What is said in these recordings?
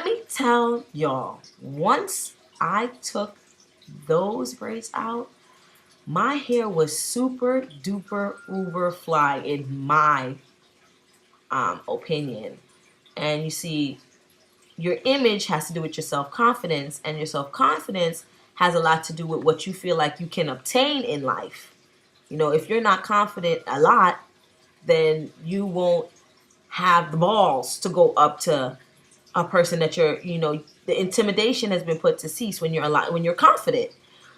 let me tell y'all, once I took those braids out, my hair was super duper uber fly in my opinion. And you see, your image has to do with your self-confidence, and your self-confidence has a lot to do with what you feel like you can obtain in life. You know, if you're not confident a lot, then you won't have the balls to go up to a person that the intimidation has been put to cease when you're confident.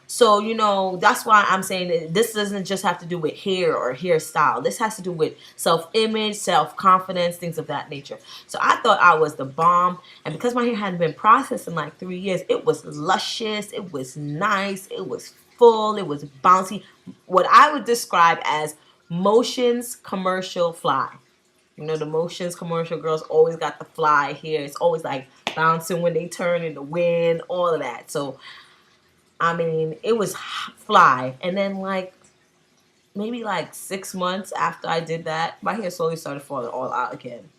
So, that's why I'm saying that this doesn't just have to do with hair or hairstyle. This has to do with self-image, self-confidence, things of that nature. So I thought I was the bomb. And because my hair hadn't been processed in like 3 years, it was luscious, it was nice, it was full, it was bouncy. What I would describe as Motions commercial fly. You know, the Motions commercial girls always got the fly hair. It's always like bouncing when they turn in the wind, all of that. So I mean, it was fly. And then maybe 6 months after I did that, my hair slowly started falling all out again.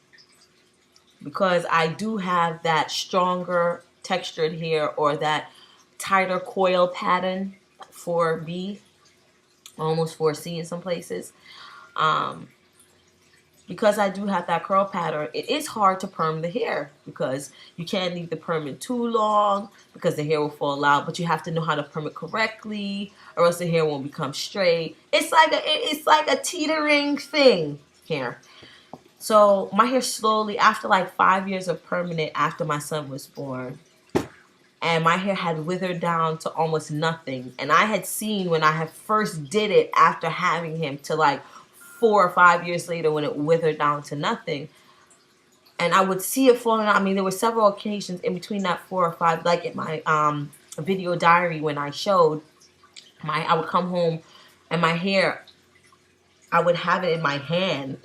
Because I do have that stronger textured hair, or that tighter coil pattern, 4B, almost 4C in some places. Because I do have that curl pattern, it is hard to perm the hair, because you can't leave the perm in too long because the hair will fall out. But you have to know how to perm it correctly, or else the hair won't become straight. It's like a teetering thing here. So my hair slowly, after 5 years of perming it after my son was born, and my hair had withered down to almost nothing. And I had seen when I had first did it after having him to 4 or 5 years later when it withered down to nothing. And I would see it falling out. I mean, there were several occasions in between that 4 or 5, like in my video diary when I showed I would come home and my hair, I would have it in my hand,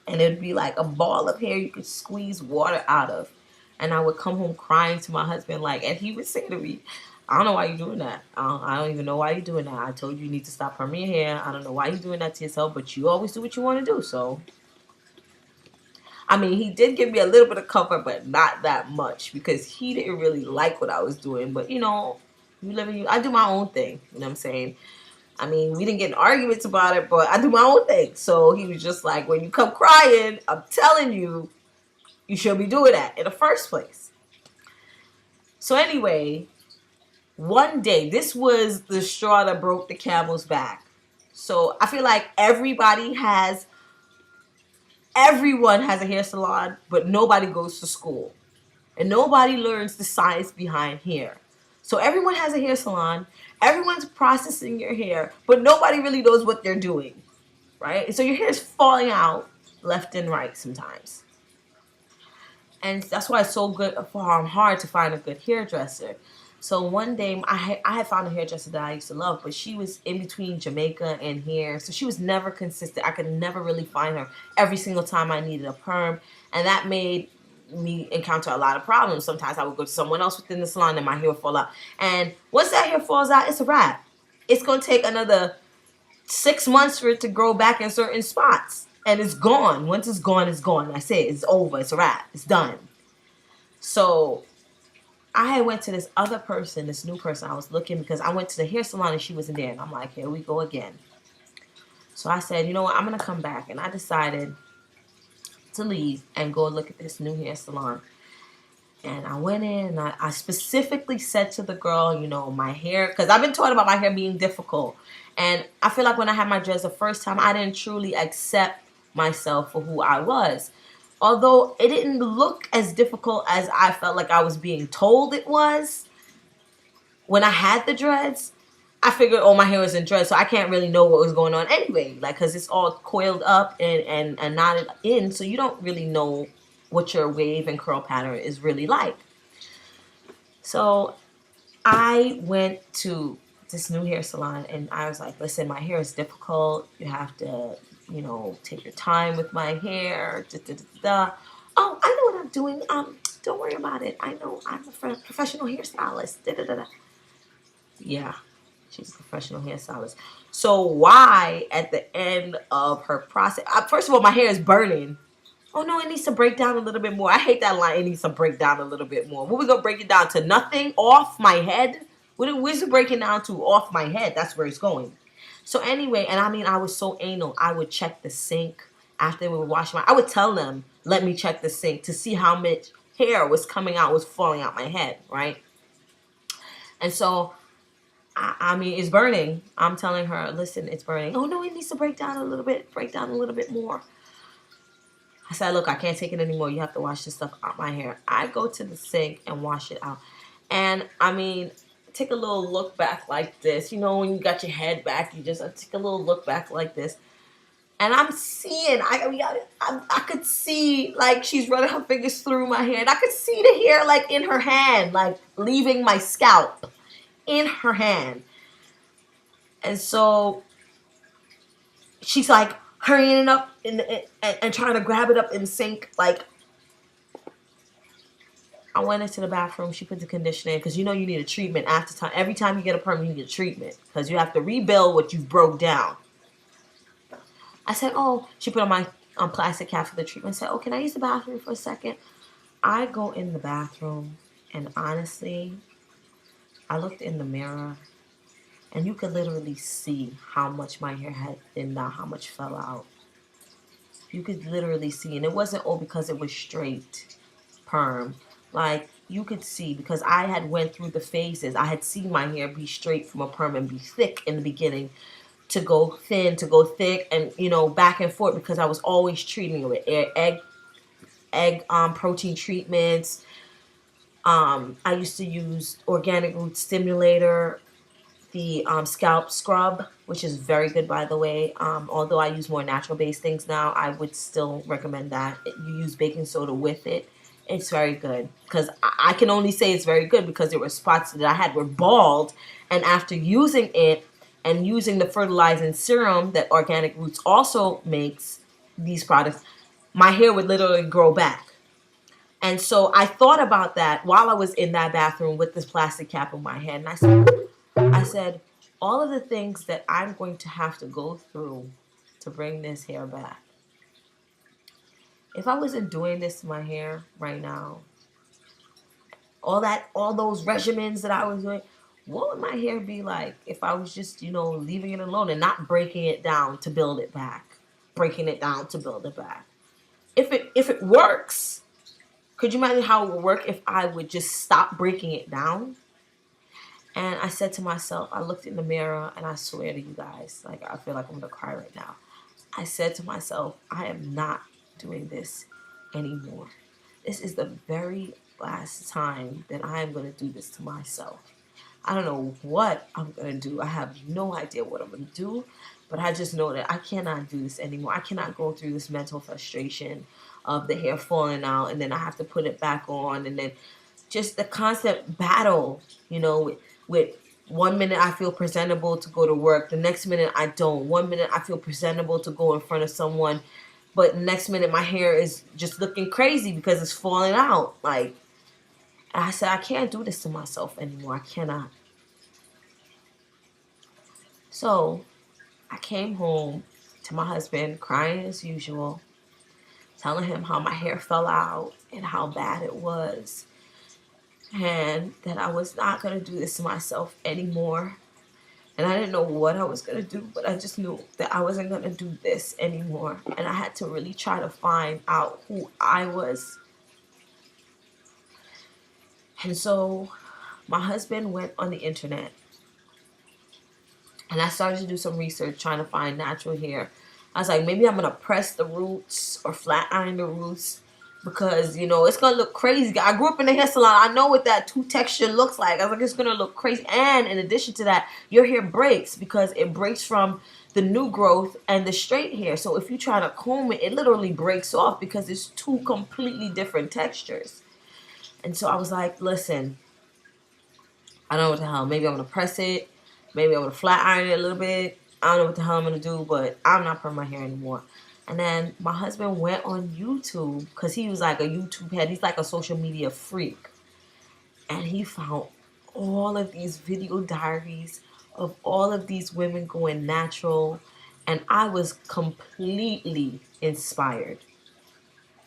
and it would be like a ball of hair you could squeeze water out of. And I would come home crying to my husband, and he would say to me, I don't know why you're doing that. I don't even know why you're doing that. I told you need to stop perming your hair. I don't know why you're doing that to yourself, but you always do what you want to do. So, I mean, he did give me a little bit of comfort, but not that much, because he didn't really like what I was doing. But, I do my own thing. You know what I'm saying? I mean, we didn't get in arguments about it, but I do my own thing. So he was just like, when you come crying, I'm telling you, you should be doing that in the first place. So anyway, one day, this was the straw that broke the camel's back. So I feel like everyone has a hair salon, but nobody goes to school. And nobody learns the science behind hair. So everyone has a hair salon, everyone's processing your hair, but nobody really knows what they're doing, right? So your hair is falling out left and right sometimes. And that's why it's so hard to find a good hairdresser. So one day, I had found a hairdresser that I used to love, but she was in between Jamaica and here. So she was never consistent. I could never really find her every single time I needed a perm. And that made me encounter a lot of problems. Sometimes I would go to someone else within the salon and my hair would fall out. And once that hair falls out, it's a wrap. It's going to take another 6 months for it to grow back in certain spots. And it's gone. Once it's gone, it's gone. That's it. It's over. It's a wrap. It's done. So I went to this other person, this new person. I was looking because I went to the hair salon and she wasn't there. And I'm like, here we go again. So I said, you know what? I'm going to come back. And I decided to leave and go look at this new hair salon. And I went in and I specifically said to the girl, my hair, because I've been taught about my hair being difficult. And I feel like when I had my dreads the first time, I didn't truly accept myself for who I was. Although it didn't look as difficult as I felt like I was being told it was. When I had the dreads, I figured, my hair was in dreads, so I can't really know what was going on anyway. Because it's all coiled up and knotted in, so you don't really know what your wave and curl pattern is really like. So I went to this new hair salon and I was like, listen, my hair is difficult. You have to take your time with my hair. Da, da, da, da. Oh, I know what I'm doing. Don't worry about it. I know I'm a professional hairstylist. Da, da, da, da. Yeah, she's a professional hairstylist. So why at the end of her process, first of all, my hair is burning. Oh no, it needs to break down a little bit more. I hate that line. It needs to break down a little bit more. What we gonna break it down to? Nothing? Off my head? Where's it breaking down to? Off my head. That's where it's going. So anyway, and I mean, I was so anal. I would check the sink after we would wash my. I would tell them, let me check the sink to see how much hair was coming out, was falling out my head, right? And so, I mean, it's burning. I'm telling her, listen, it's burning. Oh no, it needs to break down a little bit. Break down a little bit more. I said, look, I can't take it anymore. You have to wash this stuff out my hair. I go to the sink and wash it out. And I mean, take a little look back like this. You know, when you got your head back, you just take a little look back like this. And I'm seeing, I could see, like, she's running her fingers through my hair. And I could see the hair, like, in her hand, like, leaving my scalp in her hand. And so she's, like, hurrying it up and trying to grab it up in the sink. Like, I went into the bathroom. She put the conditioner in because you know you need a treatment after time. Every time you get a perm, you need a treatment because you have to rebuild what you've broke down. I said, oh, she put on my plastic cap for the treatment. I said, oh, can I use the bathroom for a second? I go in the bathroom, and honestly, I looked in the mirror, and you could literally see how much my hair had thinned out, how much fell out. You could literally see, and it wasn't all because it was straight perm. Like, you could see, because I had went through the phases. I had seen my hair be straight from a perm and be thick in the beginning, to go thin, to go thick, and, you know, back and forth, because I was always treating it with egg protein treatments. I used to use Organic Root Stimulator, the scalp scrub, which is very good, by the way. Although I use more natural based things now, I would still recommend that you use baking soda with it. It's very good, because I can only say it's very good because there were spots that I had were bald, and after using it and using the fertilizing serum that Organic Roots also makes, these products, my hair would literally grow back. And so I thought about that while I was in that bathroom with this plastic cap on my head. And I said, all of the things that I'm going to have to go through to bring this hair back. If I wasn't doing this to my hair right now, all those regimens that I was doing, what would my hair be like if I was just, you know, leaving it alone and not breaking it down to build it back? Breaking it down to build it back. If it works, could you imagine how it would work if I would just stop breaking it down? And I said to myself, I looked in the mirror, and I swear to you guys, like, I feel like I'm gonna cry right now. I said to myself, I am not doing this anymore. This is the very last time that I am gonna do this to myself. I don't know what I'm going to do. I have no idea what I'm going to do, but I just know that I cannot do this anymore. I cannot go through this mental frustration of the hair falling out, and then I have to put it back on, and then just the constant battle, you know, with 1 minute I feel presentable to go to work, the next minute I don't. 1 minute I feel presentable to go in front of someone, but the next minute my hair is just looking crazy because it's falling out. Like, I said, I can't do this to myself anymore. I cannot. So I came home to my husband, crying as usual, telling him how my hair fell out and how bad it was, and that I was not going to do this to myself anymore. And I didn't know what I was going to do, but I just knew that I wasn't going to do this anymore. And I had to really try to find out who I was. And so my husband went on the internet, and I started to do some research trying to find natural hair. I was like, maybe I'm going to press the roots or flat iron the roots, because, you know, it's going to look crazy. I grew up in a hair salon. I know what that two texture looks like. I was like, it's going to look crazy. And in addition to that, your hair breaks because it breaks from the new growth and the straight hair. So if you try to comb it, it literally breaks off because it's two completely different textures. And so I was like, listen, I don't know what the hell. Maybe I'm going to press it. Maybe I'm going to flat iron it a little bit. I don't know what the hell I'm going to do, but I'm not perming my hair anymore. And then my husband went on YouTube, because he was like a YouTube head. He's like a social media freak. And he found all of these video diaries of all of these women going natural. And I was completely inspired.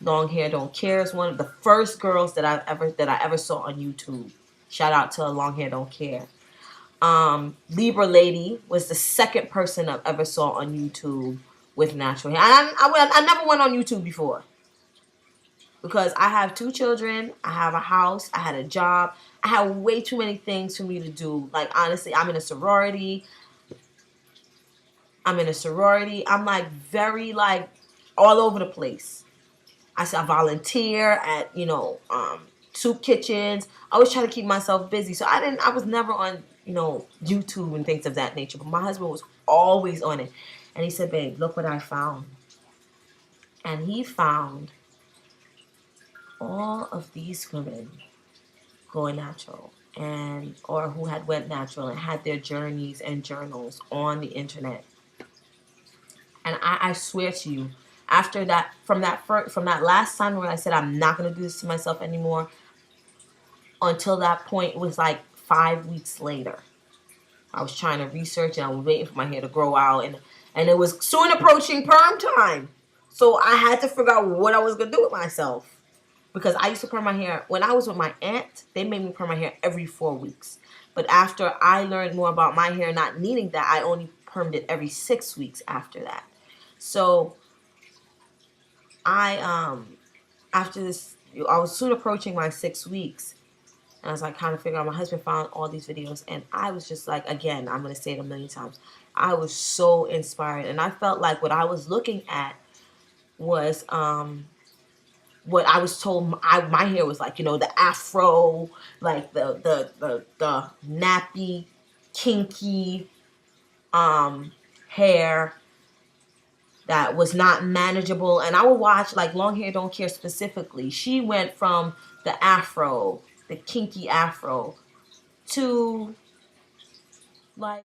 Long Hair Don't Care is one of the first girls that I ever saw on YouTube. Shout out to Long Hair Don't Care. Libra Lady was the second person I ever saw on YouTube with natural hair. I never went on YouTube before because I have 2 children, I have a house, I had a job, I had way too many things for me to do. Like, honestly, I'm in a sorority. I'm like very like all over the place. I volunteer at, soup kitchens. I always try to keep myself busy. So I was never on, YouTube and things of that nature. But my husband was always on it. And he said, babe, look what I found. And he found all of these women going natural or who had went natural and had their journeys and journals on the internet. And I swear to you, after that, from that last time where I said I'm not gonna do this to myself anymore, until that point, it was like 5 weeks later. I was trying to research and I was waiting for my hair to grow out, and it was soon approaching perm time. So I had to figure out what I was gonna do with myself. Because I used to perm my hair when I was with my aunt, they made me perm my hair every 4 weeks. But after I learned more about my hair not needing that, I only permed it every 6 weeks after that. So after this, I was soon approaching my 6 weeks, and I was like kind of figuring out. My husband found all these videos, and I was just like, again, I'm gonna say it a million times, I was so inspired, and I felt like what I was looking at was what I was told my hair was like, the afro, like the nappy, kinky hair that was not manageable. And I would watch like Long Hair Don't Care specifically. She went from the afro, the kinky afro, to like